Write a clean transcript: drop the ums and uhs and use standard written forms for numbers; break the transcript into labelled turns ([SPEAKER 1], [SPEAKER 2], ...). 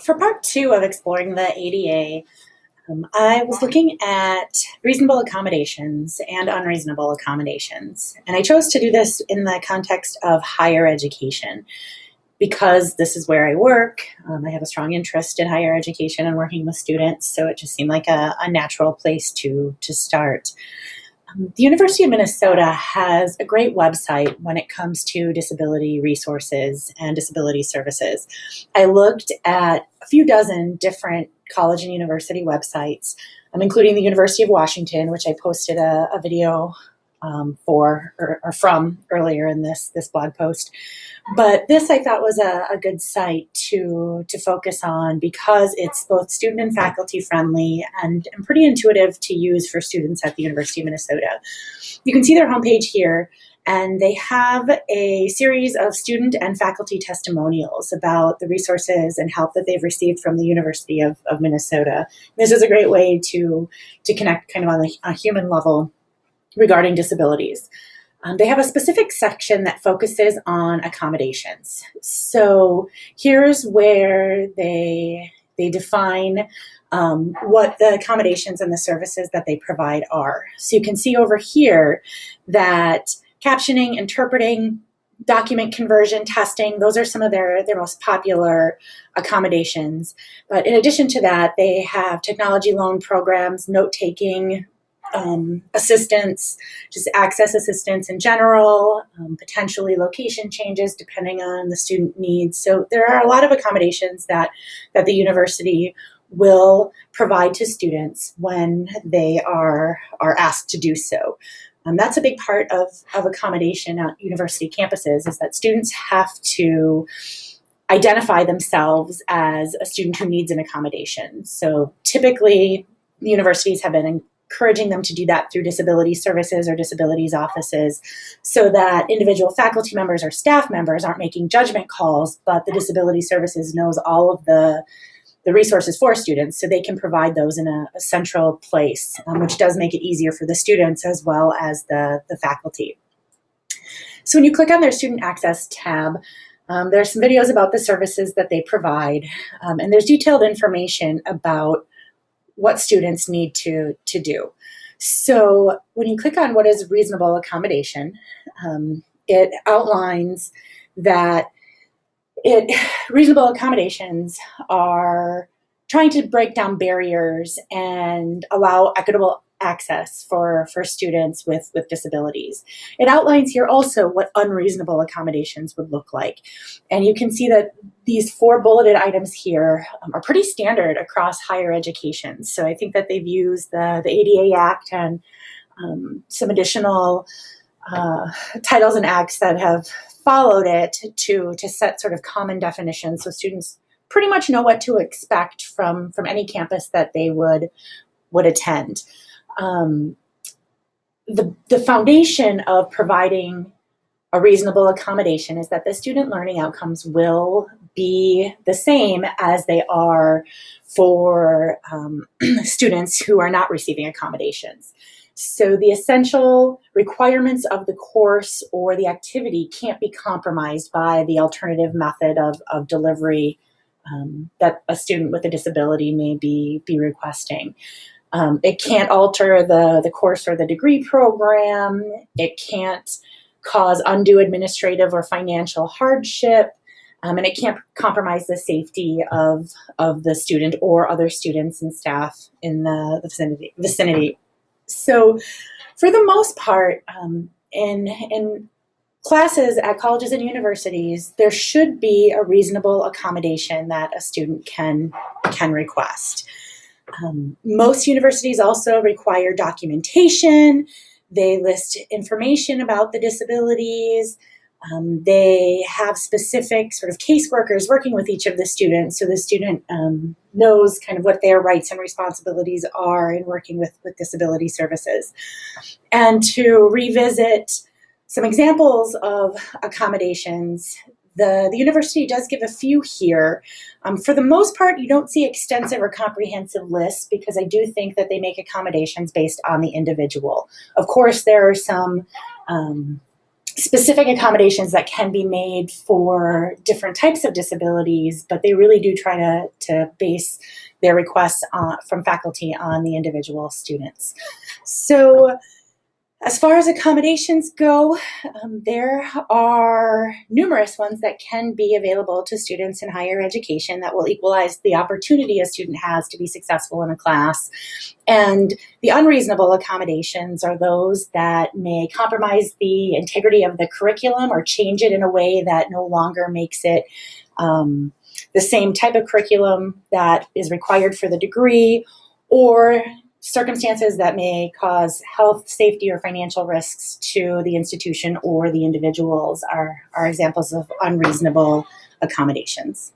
[SPEAKER 1] For part two of exploring the ADA, I was looking at reasonable accommodations and unreasonable accommodations. And I chose to do this in the context of higher education because this is where I work. I have a strong interest in higher education and working with students, so it just seemed like a natural place to start. The University of Minnesota has a great website when it comes to disability resources and disability services. I looked at a few dozen different college and university websites, including the University of Washington, which I posted a video from earlier in this blog post. But this I thought was a good site to focus on because it's both student and faculty friendly and pretty intuitive to use for students at the University of Minnesota. You can see their homepage here, and they have a series of student and faculty testimonials about the resources and help that they've received from the University of Minnesota. This is a great way to connect kind of on a human level regarding disabilities. They have a specific section that focuses on accommodations. So here's where they define what the accommodations and the services that they provide are. So you can see over here that captioning, interpreting, document conversion, testing, those are some of their most popular accommodations. But in addition to that, they have technology loan programs, note-taking, assistance, just access assistance in general, potentially location changes depending on the student needs. So there are a lot of accommodations that the university will provide to students when they are asked to do so. That's a big part of accommodation at university campuses, is that students have to identify themselves as a student who needs an accommodation. So typically, universities have been encouraging them to do that through disability services or disabilities offices so that individual faculty members or staff members aren't making judgment calls, but the disability services knows all of the resources for students, so they can provide those in a central place, which does make it easier for the students as well as the faculty. So when you click on their student access tab, there are some videos about the services that they provide, and there's detailed information about what students need to do. So when you click on what is reasonable accommodation, it outlines that reasonable accommodations are trying to break down barriers and allow equitable access for students with disabilities. It outlines here also what unreasonable accommodations would look like. And you can see that these 4 bulleted items here are pretty standard across higher education. So I think that they've used the ADA Act and some additional titles and acts that have followed it to set sort of common definitions, so students pretty much know what to expect from any campus that they would attend. The foundation of providing a reasonable accommodation is that the student learning outcomes will be the same as they are for students who are not receiving accommodations. So the essential requirements of the course or the activity can't be compromised by the alternative method of delivery that a student with a disability may be requesting. It can't alter the course or the degree program. It can't cause undue administrative or financial hardship. And it can't compromise the safety of the student or other students and staff in the vicinity. So for the most part, in classes at colleges and universities, there should be a reasonable accommodation that a student can request. Most universities also require documentation. They list information about the disabilities. They have specific sort of caseworkers working with each of the students, so the student knows kind of what their rights and responsibilities are in working with disability services. And to revisit some examples of accommodations, the university does give a few here. For the most part, you don't see extensive or comprehensive lists because I do think that they make accommodations based on the individual. Of course, there are some specific accommodations that can be made for different types of disabilities, but they really do try to base their requests from faculty on the individual students. So as far as accommodations go, there are numerous ones that can be available to students in higher education that will equalize the opportunity a student has to be successful in a class. And the unreasonable accommodations are those that may compromise the integrity of the curriculum or change it in a way that no longer makes it the same type of curriculum that is required for the degree, or circumstances that may cause health, safety, or financial risks to the institution or the individuals are examples of unreasonable accommodations.